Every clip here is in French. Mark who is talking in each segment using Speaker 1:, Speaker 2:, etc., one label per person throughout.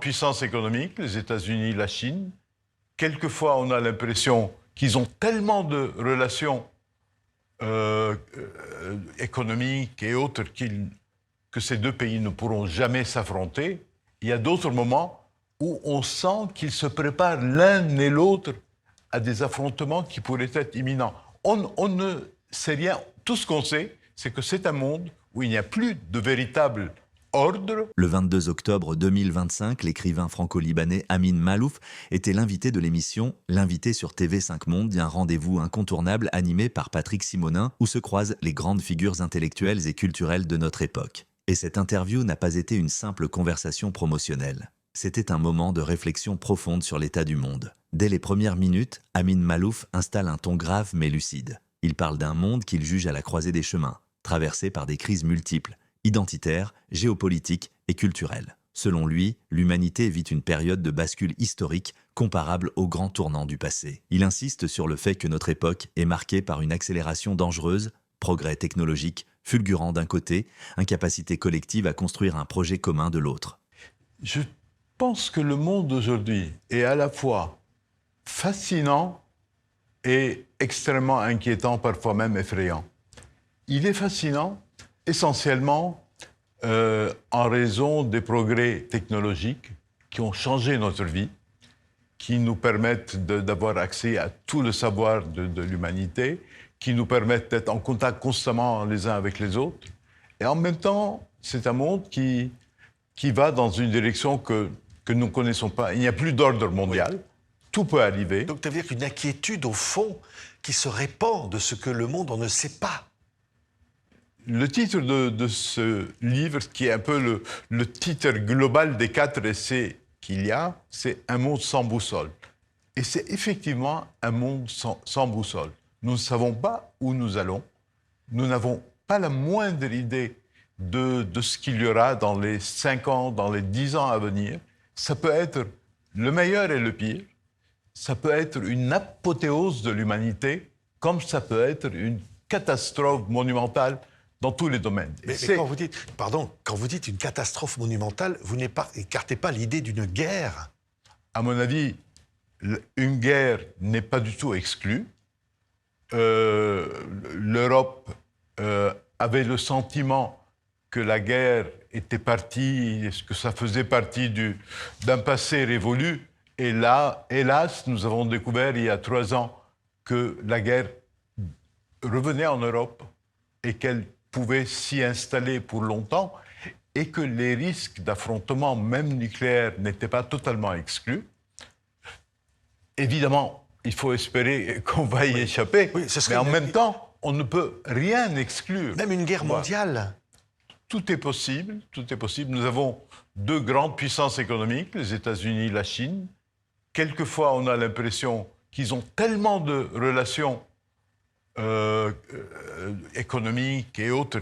Speaker 1: Puissance économique, les États-Unis, la Chine. Quelquefois, on a l'impression qu'ils ont tellement de relations économiques et autres que ces deux pays ne pourront jamais s'affronter. Il y a d'autres moments où on sent qu'ils se préparent l'un et l'autre à des affrontements qui pourraient être imminents. On ne sait rien. Tout ce qu'on sait, c'est que c'est un monde où il n'y a plus de véritable ordre.
Speaker 2: Le 22 octobre 2025, l'écrivain franco-libanais Amin Maalouf était l'invité de l'émission L'invité sur TV5 Monde, un rendez-vous incontournable animé par Patrick Simonin où se croisent les grandes figures intellectuelles et culturelles de notre époque. Et cette interview n'a pas été une simple conversation promotionnelle. C'était un moment de réflexion profonde sur l'état du monde. Dès les premières minutes, Amin Maalouf installe un ton grave mais lucide. Il parle d'un monde qu'il juge à la croisée des chemins, traversé par des crises multiples, identitaires, géopolitiques et culturelles. Selon lui, l'humanité vit une période de bascule historique comparable aux grands tournants du passé. Il insiste sur le fait que notre époque est marquée par une accélération dangereuse, progrès technologique, fulgurant d'un côté, incapacité collective à construire un projet commun de l'autre.
Speaker 1: Je pense que le monde d'aujourd'hui est à la fois fascinant et extrêmement inquiétant, parfois même effrayant. Il est fascinant essentiellement en raison des progrès technologiques qui ont changé notre vie, qui nous permettent d'avoir accès à tout le savoir de l'humanité, qui nous permettent d'être en contact constamment les uns avec les autres. Et en même temps, c'est un monde qui va dans une direction que nous ne connaissons pas. Il n'y a plus d'ordre mondial. Oui. Tout peut arriver.
Speaker 3: Donc, ça veut dire qu'une inquiétude, au fond, qui se répand de ce que le monde, on ne sait pas.
Speaker 1: Le titre de ce livre, qui est un peu le titre global des 4 essais qu'il y a, c'est « Un monde sans boussole ». Et c'est effectivement un monde sans boussole. Nous ne savons pas où nous allons. Nous n'avons pas la moindre idée de ce qu'il y aura dans les 5 ans, dans les 10 ans à venir. Ça peut être le meilleur et le pire. Ça peut être une apothéose de l'humanité, comme ça peut être une catastrophe monumentale dans tous les domaines.
Speaker 3: Mais quand vous dites une catastrophe monumentale, vous n'écartez pas l'idée d'une guerre.
Speaker 1: À mon avis, une guerre n'est pas du tout exclue. L'Europe avait le sentiment que la guerre était partie, que ça faisait partie d'un passé révolu. Et là, hélas, nous avons découvert il y a 3 ans que la guerre revenait en Europe et qu'elle pouvait s'y installer pour longtemps et que les risques d'affrontement, même nucléaire, n'étaient pas totalement exclus. Évidemment, il faut espérer qu'on va y échapper, mais en même temps, on ne peut rien exclure.
Speaker 3: Même une guerre mondiale.
Speaker 1: Tout est possible, tout est possible. Nous avons 2 grandes puissances économiques, les États-Unis et la Chine. Quelquefois, on a l'impression qu'ils ont tellement de relations économiques et autres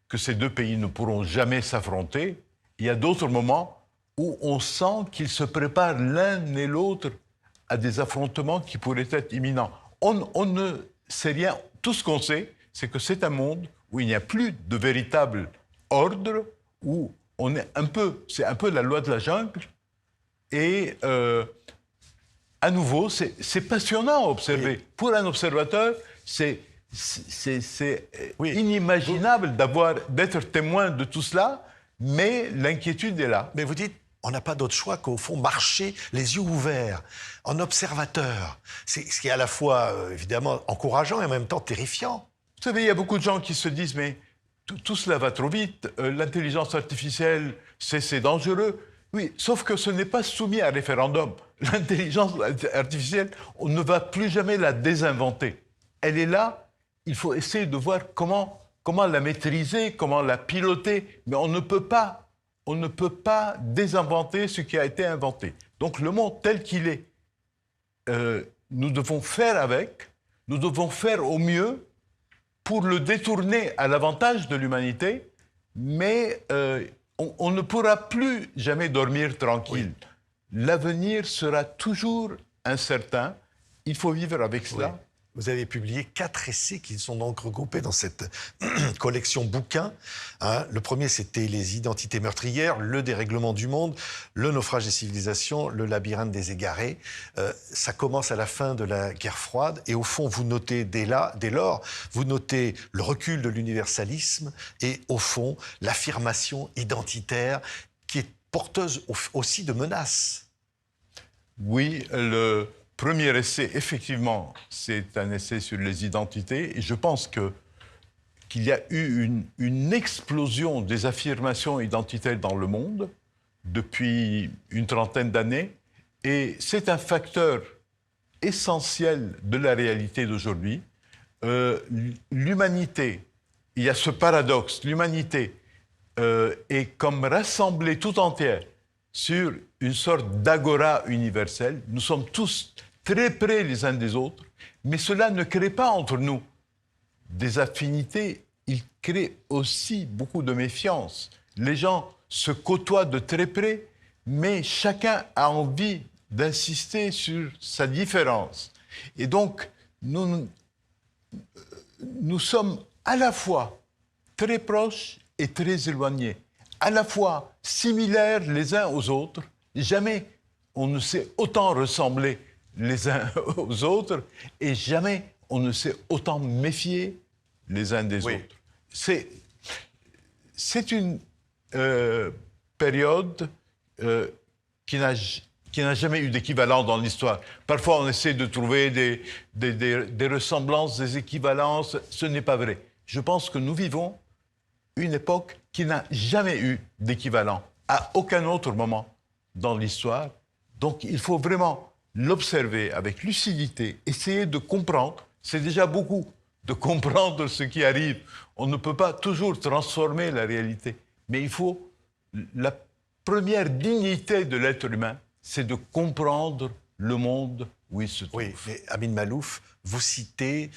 Speaker 1: que ces deux pays ne pourront jamais s'affronter. Il y a d'autres moments où on sent qu'ils se préparent l'un et l'autre à des affrontements qui pourraient être imminents. On ne sait rien. Tout ce qu'on sait, c'est que c'est un monde où il n'y a plus de véritable ordre, où c'est un peu la loi de la jungle. Et à nouveau, c'est passionnant à observer. Oui. Pour un observateur, c'est inimaginable d'être témoin de tout cela, mais l'inquiétude est là.
Speaker 3: Mais vous dites, on n'a pas d'autre choix qu'au fond marcher les yeux ouverts, en observateur. C'est ce qui est à la fois, évidemment, encourageant et en même temps terrifiant.
Speaker 1: Vous savez, il y a beaucoup de gens qui se disent, mais tout cela va trop vite, l'intelligence artificielle, c'est dangereux. Oui, sauf que ce n'est pas soumis à référendum. L'intelligence artificielle, on ne va plus jamais la désinventer. Elle est là, il faut essayer de voir comment la maîtriser, comment la piloter, mais on ne peut pas désinventer ce qui a été inventé. Donc le monde tel qu'il est, nous devons faire avec, nous devons faire au mieux pour le détourner à l'avantage de l'humanité, mais on ne pourra plus jamais dormir tranquille. Oui. L'avenir sera toujours incertain. Il faut vivre avec cela. Oui.
Speaker 3: Vous avez publié 4 essais qui sont donc regroupés dans cette collection bouquins. Hein. Le premier, c'était Les identités meurtrières, Le dérèglement du monde, Le naufrage des civilisations, Le labyrinthe des égarés. Ça commence à la fin de la guerre froide et au fond, vous notez dès lors, vous notez le recul de l'universalisme et au fond, l'affirmation identitaire qui est porteuse aussi de menaces.
Speaker 1: Oui, le premier essai, effectivement, c'est un essai sur les identités. Et je pense qu'il y a eu une explosion des affirmations identitaires dans le monde depuis une trentaine d'années. Et c'est un facteur essentiel de la réalité d'aujourd'hui. L'humanité, il y a ce paradoxe, l'humanité est comme rassemblée tout entière sur une sorte d'agora universelle. Nous sommes tous très près les uns des autres, mais cela ne crée pas entre nous des affinités, il crée aussi beaucoup de méfiance. Les gens se côtoient de très près, mais chacun a envie d'insister sur sa différence. Et donc, nous sommes à la fois très proches et très éloignés, à la fois similaires les uns aux autres. Jamais on ne s'est autant ressemblé les uns aux autres et jamais on ne s'est autant méfié les uns des autres. C'est une période qui n'a jamais eu d'équivalent dans l'histoire. Parfois, on essaie de trouver des ressemblances, des équivalences. Ce n'est pas vrai. Je pense que nous vivons une époque qui n'a jamais eu d'équivalent à aucun autre moment dans l'histoire. Donc, il faut vraiment l'observer avec lucidité, essayer de comprendre. C'est déjà beaucoup de comprendre ce qui arrive. On ne peut pas toujours transformer la réalité. Mais il faut... La première dignité de l'être humain, c'est de comprendre le monde où il se trouve.
Speaker 3: Oui, mais Amin Maalouf, vous citez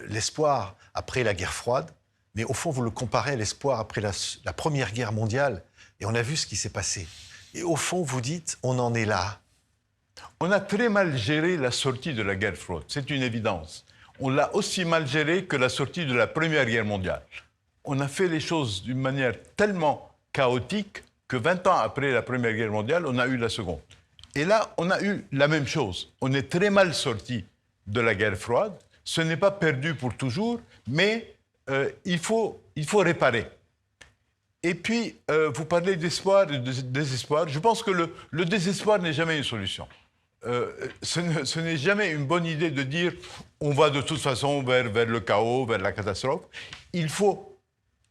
Speaker 3: l'espoir après la guerre froide, mais au fond, vous le comparez à l'espoir après la Première Guerre mondiale. Et on a vu ce qui s'est passé. Et au fond, vous dites, on en est là.
Speaker 1: On a très mal géré la sortie de la guerre froide, c'est une évidence. On l'a aussi mal géré que la sortie de la Première Guerre mondiale. On a fait les choses d'une manière tellement chaotique que 20 ans après la Première Guerre mondiale, on a eu la Seconde. Et là, on a eu la même chose. On est très mal sorti de la guerre froide. Ce n'est pas perdu pour toujours, mais il faut réparer. Et puis, vous parlez d'espoir et de désespoir. Je pense que le désespoir n'est jamais une solution. Ce n'est jamais une bonne idée de dire on va de toute façon vers le chaos, vers la catastrophe. Il faut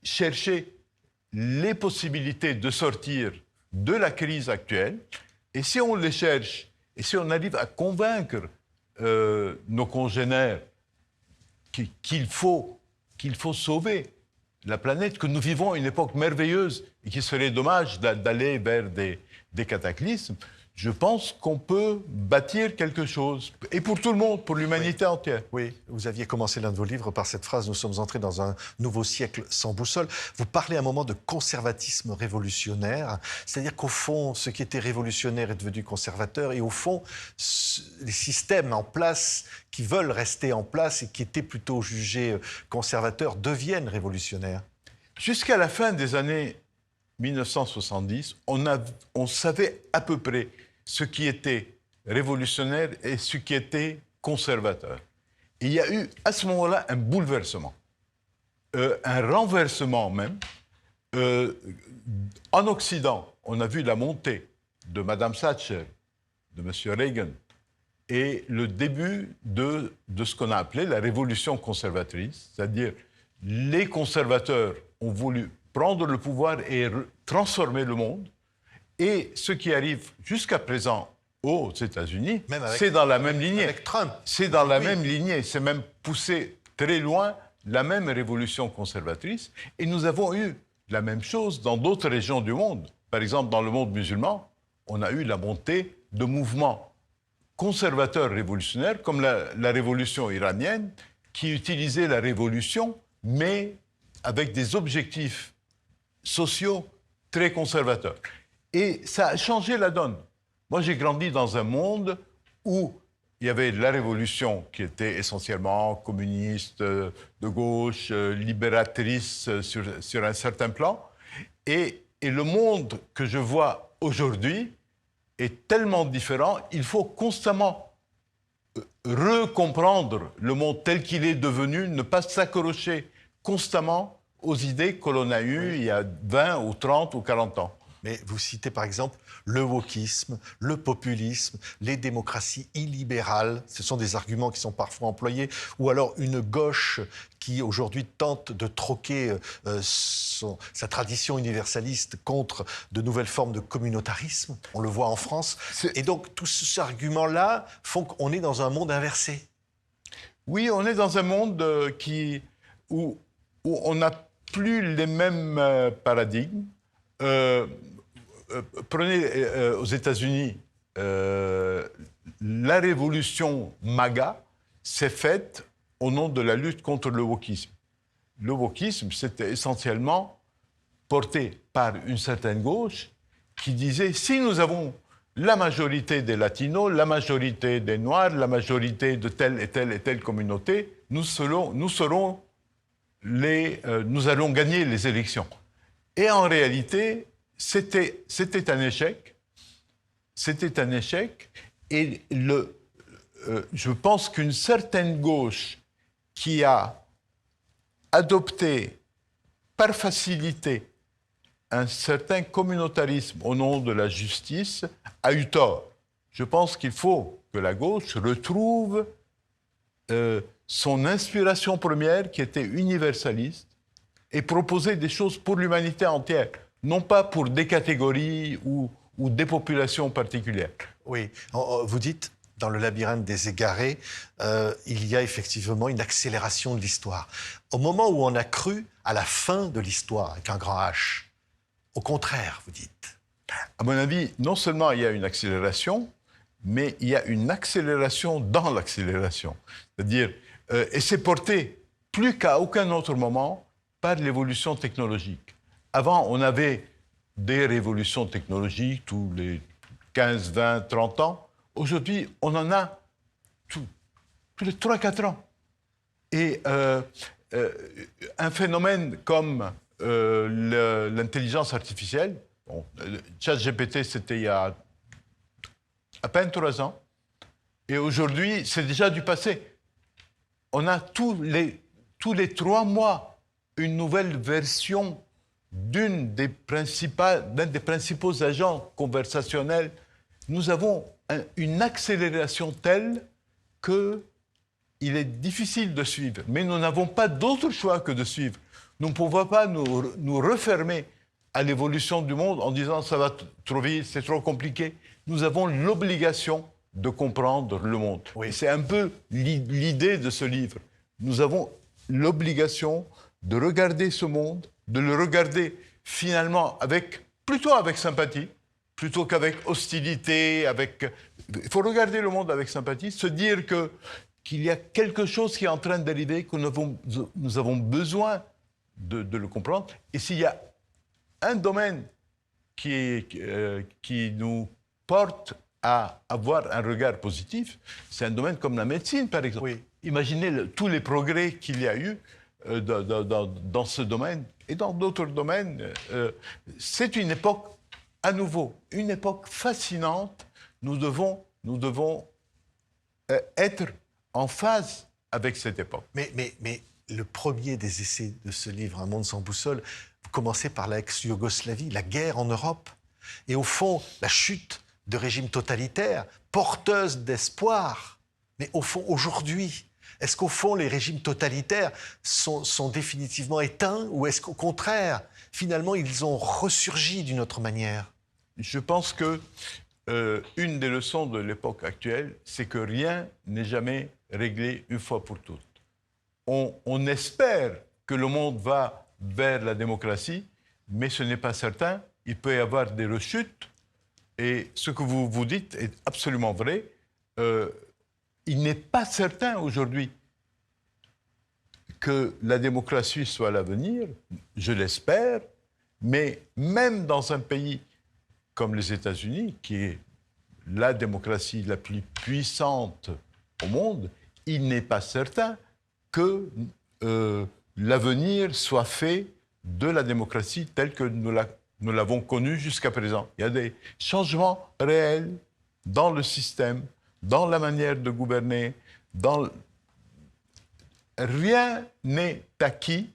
Speaker 1: chercher les possibilités de sortir de la crise actuelle. Et si on les cherche, et si on arrive à convaincre nos congénères qu'il faut sauver la planète, que nous vivons une époque merveilleuse et qu'il serait dommage d'aller vers des cataclysmes, je pense qu'on peut bâtir quelque chose. Et pour tout le monde, pour l'humanité entière.
Speaker 3: Oui, vous aviez commencé l'un de vos livres par cette phrase « Nous sommes entrés dans un nouveau siècle sans boussole ». Vous parlez à un moment de conservatisme révolutionnaire, c'est-à-dire qu'au fond, ce qui était révolutionnaire est devenu conservateur, et au fond, les systèmes en place qui veulent rester en place et qui étaient plutôt jugés conservateurs deviennent révolutionnaires.
Speaker 1: Jusqu'à la fin des années 1970, on savait à peu près ce qui était révolutionnaire et ce qui était conservateur. Et il y a eu à ce moment-là un bouleversement, un renversement même. En Occident, on a vu la montée de Mme Thatcher, de M. Reagan, et le début de ce qu'on a appelé la révolution conservatrice, c'est-à-dire les conservateurs ont voulu prendre le pouvoir et transformer le monde. Et ce qui arrive jusqu'à présent aux États-Unis, c'est dans la même lignée.
Speaker 3: Avec Trump.
Speaker 1: C'est dans la même lignée. C'est même poussé très loin la même révolution conservatrice. Et nous avons eu la même chose dans d'autres régions du monde. Par exemple, dans le monde musulman, on a eu la montée de mouvements conservateurs révolutionnaires, comme la révolution iranienne, qui utilisait la révolution, mais avec des objectifs sociaux très conservateurs. Et ça a changé la donne. Moi, j'ai grandi dans un monde où il y avait la révolution qui était essentiellement communiste, de gauche, libératrice sur un certain plan. Et le monde que je vois aujourd'hui est tellement différent, il faut constamment recomprendre le monde tel qu'il est devenu, ne pas s'accrocher constamment aux idées que l'on a eues il y a 20 ou 30 ou 40 ans.
Speaker 3: Mais vous citez par exemple le wokisme, le populisme, les démocraties illibérales, ce sont des arguments qui sont parfois employés, ou alors une gauche qui aujourd'hui tente de troquer sa tradition universaliste contre de nouvelles formes de communautarisme, on le voit en France. Et donc tous ces arguments-là font qu'on est dans un monde inversé.
Speaker 1: Oui, on est dans un monde où on n'a plus les mêmes paradigmes. Prenez aux États-Unis, la révolution MAGA s'est faite au nom de la lutte contre le wokisme. Le wokisme, c'était essentiellement porté par une certaine gauche qui disait si nous avons la majorité des latinos, la majorité des noirs, la majorité de telle et telle et telle communauté, nous allons gagner les élections. Et en réalité, c'était un échec. C'était un échec. Et je pense qu'une certaine gauche qui a adopté par facilité un certain communautarisme au nom de la justice a eu tort. Je pense qu'il faut que la gauche retrouve son inspiration première qui était universaliste et proposer des choses pour l'humanité entière, non pas pour des catégories ou des populations particulières.
Speaker 3: Oui, vous dites, dans le labyrinthe des égarés, il y a effectivement une accélération de l'histoire. Au moment où on a cru à la fin de l'histoire, avec un grand H, au contraire, vous dites.
Speaker 1: À mon avis, non seulement il y a une accélération, mais il y a une accélération dans l'accélération. C'est-à-dire, et c'est porté plus qu'à aucun autre moment par l'évolution technologique. Avant, on avait des révolutions technologiques tous les 15, 20, 30 ans. Aujourd'hui, on en a tous les 3-4 ans. Et un phénomène comme l'intelligence artificielle, ChatGPT, c'était il y a à peine 3 ans, et aujourd'hui, c'est déjà du passé. On a tous les 3 mois une nouvelle version d'un des principaux agents conversationnels. Nous avons une accélération telle qu'il est difficile de suivre. Mais nous n'avons pas d'autre choix que de suivre. Nous ne pouvons pas nous refermer à l'évolution du monde en disant « ça va trop vite, c'est trop compliqué ». Nous avons l'obligation de comprendre le monde. Oui. C'est un peu l'idée de ce livre. Nous avons l'obligation de regarder ce monde, de le regarder finalement plutôt avec sympathie, plutôt qu'avec hostilité. Il faut regarder le monde avec sympathie, se dire qu'il y a quelque chose qui est en train d'arriver, que nous avons besoin de le comprendre. Et s'il y a un domaine qui nous porte à avoir un regard positif, c'est un domaine comme la médecine, par exemple. Oui. Imaginez tous les progrès qu'il y a eu dans ce domaine et dans d'autres domaines. C'est une époque, à nouveau, une époque fascinante. Nous devons être en phase avec cette époque.
Speaker 3: Mais le premier des essais de ce livre, Un monde sans boussole, vous commencez par l'ex-Yougoslavie, la guerre en Europe, et au fond, la chute de régimes totalitaires, porteuses d'espoir. Mais au fond, aujourd'hui, est-ce qu'au fond, les régimes totalitaires sont définitivement éteints, ou est-ce qu'au contraire, finalement, ils ont ressurgi d'une autre manière?
Speaker 1: Je pense que une des leçons de l'époque actuelle, c'est que rien n'est jamais réglé une fois pour toutes. On espère que le monde va vers la démocratie, mais ce n'est pas certain. Il peut y avoir des rechutes. Et ce que vous dites est absolument vrai. Il n'est pas certain aujourd'hui que la démocratie soit l'avenir. Je l'espère. Mais même dans un pays comme les États-Unis, qui est la démocratie la plus puissante au monde, il n'est pas certain que l'avenir soit fait de la démocratie telle que nous l'avons connue jusqu'à présent. Il y a des changements réels dans le système, dans la manière de gouverner, rien n'est acquis,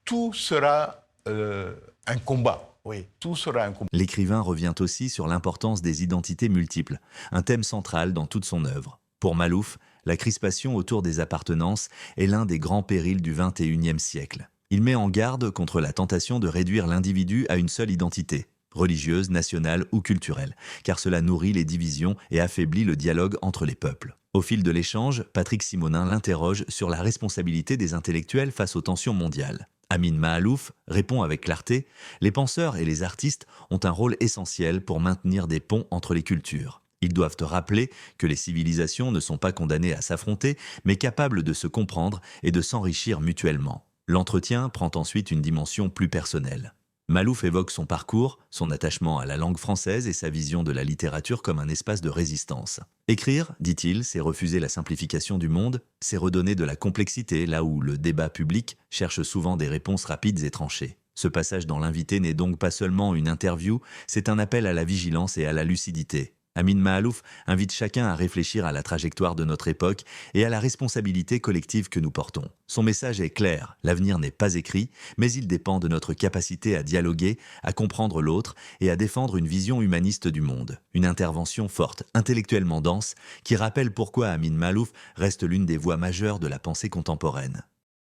Speaker 1: tout sera un combat. Oui, tout sera un combat.
Speaker 2: L'écrivain revient aussi sur l'importance des identités multiples, un thème central dans toute son œuvre. Pour Malouf, la crispation autour des appartenances est l'un des grands périls du XXIe siècle. Il met en garde contre la tentation de réduire l'individu à une seule identité, religieuse, nationale ou culturelle, car cela nourrit les divisions et affaiblit le dialogue entre les peuples. Au fil de l'échange, Patrick Simonin l'interroge sur la responsabilité des intellectuels face aux tensions mondiales. Amin Maalouf répond avec clarté « Les penseurs et les artistes ont un rôle essentiel pour maintenir des ponts entre les cultures. Ils doivent rappeler que les civilisations ne sont pas condamnées à s'affronter, mais capables de se comprendre et de s'enrichir mutuellement. » L'entretien prend ensuite une dimension plus personnelle. Malouf évoque son parcours, son attachement à la langue française et sa vision de la littérature comme un espace de résistance. Écrire, dit-il, c'est refuser la simplification du monde, c'est redonner de la complexité là où le débat public cherche souvent des réponses rapides et tranchées. Ce passage dans l'invité n'est donc pas seulement une interview, c'est un appel à la vigilance et à la lucidité. Amin Maalouf invite chacun à réfléchir à la trajectoire de notre époque et à la responsabilité collective que nous portons. Son message est clair, l'avenir n'est pas écrit, mais il dépend de notre capacité à dialoguer, à comprendre l'autre et à défendre une vision humaniste du monde. Une intervention forte, intellectuellement dense, qui rappelle pourquoi Amin Maalouf reste l'une des voix majeures de la pensée contemporaine.